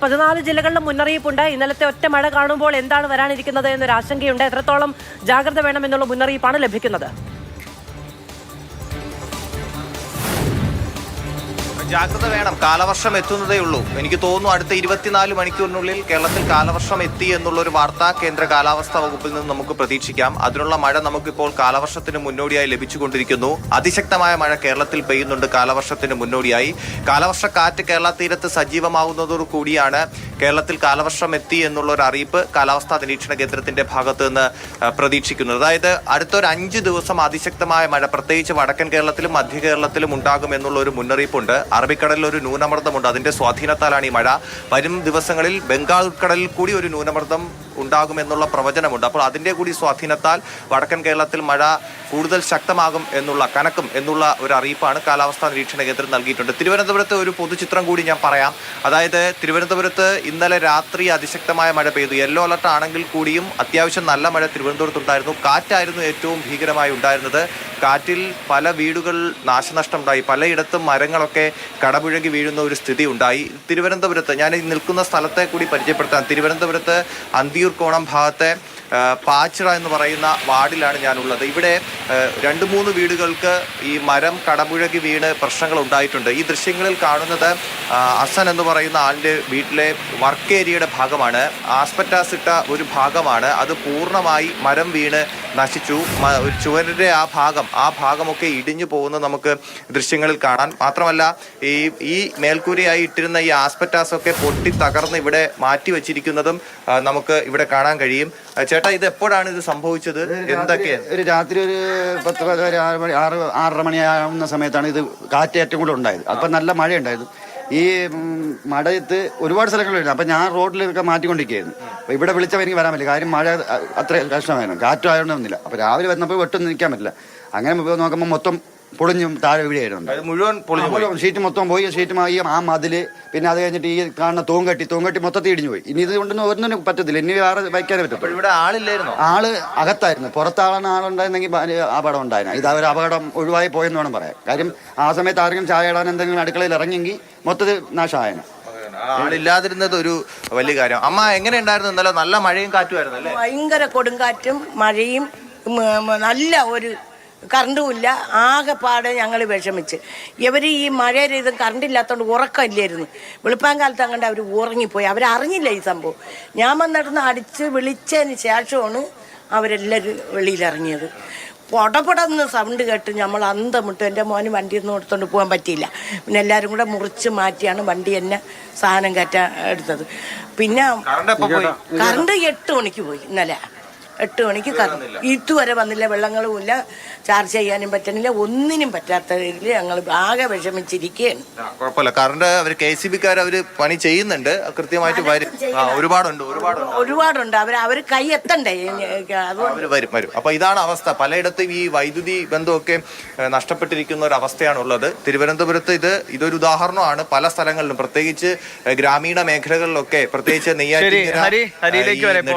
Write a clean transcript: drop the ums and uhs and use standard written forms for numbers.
14 ജില്ലകളിലും മുന്നറിയിപ്പുണ്ട്. ഇന്നലത്തെ ഒറ്റ മഴ കാണുമ്പോൾ എന്താണ് വരാനിരിക്കുന്നത് എന്നൊരു ആശങ്കയുണ്ട്. എത്രത്തോളം ജാഗ്രത വേണമെന്നുള്ള മുന്നറിയിപ്പാണ് ലഭിക്കുന്നത്? ജാഗ്രത വേണം. കാലവർഷം എത്തുന്നതേ ഉള്ളൂ. എനിക്ക് തോന്നുന്നു അടുത്ത 24 മണിക്കൂറിനുള്ളിൽ കേരളത്തിൽ കാലവർഷം എത്തി എന്നുള്ളൊരു വാർത്ത കേന്ദ്ര കാലാവസ്ഥാ വകുപ്പിൽ നിന്ന് നമുക്ക് പ്രതീക്ഷിക്കാം. അതിനുള്ള മഴ നമുക്കിപ്പോൾ കാലവർഷത്തിന് മുന്നോടിയായി ലഭിച്ചുകൊണ്ടിരിക്കുന്നു. അതിശക്തമായ മഴ കേരളത്തിൽ പെയ്യുന്നുണ്ട്. കാലവർഷത്തിന് മുന്നോടിയായി കാലവർഷ കാറ്റ് കേരള തീരത്ത് സജീവമാകുന്നതോടു കൂടിയാണ് കേരളത്തിൽ കാലവർഷം എത്തി എന്നുള്ള ഒരു അറിയിപ്പ് കാലാവസ്ഥാ നിരീക്ഷണ കേന്ദ്രത്തിന്റെ ഭാഗത്ത് നിന്ന് പ്രതീക്ഷിക്കുന്നത്. അതായത് അടുത്തൊരു 5 ദിവസം അതിശക്തമായ മഴ പ്രത്യേകിച്ച് വടക്കൻ കേരളത്തിലും മധ്യ കേരളത്തിലും ഉണ്ടാകും എന്നുള്ള ഒരു മുന്നറിയിപ്പുണ്ട്. അറബിക്കടലിൽ ഒരു ന്യൂനമർദ്ദമുണ്ട്. അതിന്റെ സ്വാധീനത്താലാണ് ഈ മഴ. വരും ദിവസങ്ങളിൽ ബംഗാൾ ഉൾക്കടലിൽ കൂടി ഒരു ന്യൂനമർദ്ദം ഉണ്ടാകുമെന്നുള്ള പ്രവചനമുണ്ട്. അപ്പോൾ അതിന്റെ കൂടി സ്വാധീനത്താൽ വടക്കൻ കേരളത്തിൽ മഴ കൂടുതൽ ശക്തമാകും കനക്കും എന്നുള്ള ഒരു അറിയിപ്പാണ് കാലാവസ്ഥാ നിരീക്ഷണ കേന്ദ്രം നൽകിയിട്ടുണ്ട്. തിരുവനന്തപുരത്ത് ഒരു പൊതുചിത്രം കൂടി ഞാൻ പറയാം. അതായത് തിരുവനന്തപുരത്ത് ഇന്നലെ രാത്രി അതിശക്തമായ മഴ പെയ്തു. യെല്ലോ അലർട്ട് ആണെങ്കിൽ കൂടിയും അത്യാവശ്യം നല്ല മഴ തിരുവനന്തപുരത്തുണ്ടായിരുന്നു. കാറ്റായിരുന്നു ഏറ്റവും ഭീകരമായി ഉണ്ടായിരുന്നത്. കാറ്റിൽ പല വീടുകൾ നാശനഷ്ടം ഉണ്ടായി. പലയിടത്തും മരങ്ങളൊക്കെ കടപുഴകി വീഴുന്ന ഒരു സ്ഥിതി ഉണ്ടായി. തിരുവനന്തപുരത്ത് ഞാൻ നിൽക്കുന്ന സ്ഥലത്തെ കൂടി പരിചയപ്പെടുത്താം. തിരുവനന്തപുരത്ത് അന്തിയൂർക്കോണം ഭാഗത്തെ പാച്ചിറ എന്ന് പറയുന്ന വാർഡിലാണ് ഞാനുള്ളത്. ഇവിടെ 2-3 വീടുകൾക്ക് ഈ മരം കടപുഴകി വീണ് പ്രശ്നങ്ങൾ ഉണ്ടായിട്ടുണ്ട്. ഈ ദൃശ്യങ്ങളിൽ കാണുന്നത് അസൻ എന്ന് പറയുന്ന ആളിൻ്റെ വീട്ടിലെ വർക്ക് ഏരിയയുടെ ഭാഗമാണ്. ആസ്പെറ്റാസ് ഇട്ട ഒരു ഭാഗമാണ്. അത് പൂർണ്ണമായി മരം വീണ് നശിച്ചു. ഒരു ചുവരിൻ്റെ ആ ഭാഗമൊക്കെ ഇടിഞ്ഞു പോകുന്നത് നമുക്ക് ദൃശ്യങ്ങളിൽ കാണാൻ. മാത്രമല്ല ഈ മേൽക്കൂരയായി ഇട്ടിരുന്ന ഈ ആസ്പെറ്റാസ് ഒക്കെ പൊട്ടി തകർന്ന് ഇവിടെ മാറ്റി വെച്ചിരിക്കുന്നതും നമുക്ക് ഇവിടെ കാണാൻ കഴിയും. ചേട്ടാ, ഇത് എപ്പോഴാണ് ഇത് സംഭവിച്ചത്? എന്തൊക്കെയാണ്? ഒരു രാത്രി ഒരു 6:30 മണിയാവുന്ന സമയത്താണ് ഇത് കാറ്റ് ഏറ്റവും കൂടുതൽ ഉണ്ടായത്. അപ്പം നല്ല മഴയുണ്ടായിരുന്നു. ഈ മഴയത്ത് ഒരുപാട് സ്ഥലങ്ങളുണ്ട്. അപ്പം ഞാൻ റോഡിലൊക്കെ മാറ്റിക്കൊണ്ടിരിക്കുകയായിരുന്നു. അപ്പോൾ ഇവിടെ വിളിച്ചപ്പോൾ എനിക്ക് വരാൻ പറ്റില്ല. കാര്യം മഴ അത്ര കഷ്ടമായിരുന്നു. കാറ്റും ആയതുകൊണ്ട് വന്നില്ല. അപ്പോൾ രാവിലെ വന്നപ്പോൾ വെട്ടൊന്നും നിൽക്കാൻ പറ്റില്ല. അങ്ങനെ നോക്കുമ്പോൾ മൊത്തം പൊളിഞ്ഞും താഴെ വീഴായിരുന്നു. മുഴുവൻ ഷീറ്റ് മൊത്തം പോയി. ഷീറ്റുമായി ആ മതില്, പിന്നെ അത് കഴിഞ്ഞിട്ട് ഈ കാണുന്ന തൂങ്കട്ടി മൊത്തത്തിൽ ഇടിഞ്ഞു പോയി. ഇനി ഇത് കൊണ്ടൊന്നും ഒന്നിനും പറ്റത്തില്ല. ഇനി വേറെ വയ്ക്കാനേ പറ്റത്തുള്ളൂ. ഇവിടെ ആളില്ലായിരുന്നു. ആള് അകത്തായിരുന്നു. ആളുണ്ടായിരുന്നെങ്കിൽ അപകടം ഉണ്ടായിരുന്നു. ഇത് ഒരു അപകടം ഒഴിവായി പോയെന്ന് വേണം പറയാം. കാര്യം ആ സമയത്ത് ആരെങ്കിലും ചായ ഇടാൻ എന്തെങ്കിലും അടുക്കളയിൽ ഇറങ്ങിയെങ്കിൽ മൊത്തത്തിൽ നാശമായേനെ. ആളില്ലാതിരുന്നത് ഒരു വലിയ കാര്യം. അമ്മ എങ്ങനെ ഉണ്ടായിരുന്നു ഇന്നലെ? നല്ല മഴയും കാറ്റുമായിരുന്നു അല്ലേ? ഭയങ്കര കൊടുങ്കാറ്റും മഴയും നല്ല ഒരു കറണ്ടും ഇല്ല. ആകെപ്പാടെ ഞങ്ങൾ വിഷമിച്ച്. ഇവർ ഈ മഴ ഇത് കറണ്ടില്ലാത്തതുകൊണ്ട് ഉറക്കമില്ലായിരുന്നു. വെളുപ്പാൻ കാലത്ത് അങ്ങോട്ട് അവർ ഉറങ്ങിപ്പോയി. അവരറിഞ്ഞില്ല ഈ സംഭവം. ഞാൻ വന്നിടന്ന് അടിച്ച് വിളിച്ചതിന് ശേഷമാണ് അവരെല്ലാവരും വെളിയിലിറങ്ങിയത്. പൊടപൊടന്ന് സൗണ്ട് കേട്ട് നമ്മൾ അന്തമിട്ട്. എൻ്റെ മോന് വണ്ടിയൊന്നും എടുത്തുകൊണ്ട് പോകാൻ പറ്റിയില്ല. പിന്നെ എല്ലാവരും കൂടെ മുറിച്ച് മാറ്റിയാണ് വണ്ടി എന്നെ സാധനം കയറ്റാൻ എടുത്തത്. പിന്നെ കറണ്ട് 8 മണിക്ക് പോയി. ഇന്നലെ 8 മണിക്ക് കറണ്ട് ഇതുവരെ വന്നില്ല. വെള്ളങ്ങളും ഇല്ല, ചാർജ് ചെയ്യാനും പറ്റണില്ല, ഒന്നിനും പറ്റാത്തതിൽ ഞങ്ങൾ ആകെ വിഷമിച്ചിരിക്കുകയാണ്. കുഴപ്പമില്ല. കറണ്ട് അവർ KCB-ക്കാർ അവർ പണി ചെയ്യുന്നുണ്ട്. കൃത്യമായിട്ട് വരും. ഒരുപാടുണ്ട്. അവർ കൈ എത്തണ്ടേ? അവർ വരും. അപ്പൊ ഇതാണ് അവസ്ഥ. പലയിടത്തും ഈ വൈദ്യുതി ബന്ധമൊക്കെ നഷ്ടപ്പെട്ടിരിക്കുന്ന ഒരു അവസ്ഥയാണുള്ളത്. തിരുവനന്തപുരത്ത് ഇതൊരു ഉദാഹരണമാണ്. പല സ്ഥലങ്ങളിലും പ്രത്യേകിച്ച് ഗ്രാമീണ മേഖലകളിലൊക്കെ, പ്രത്യേകിച്ച് നെയ്യാറ്റിൻകര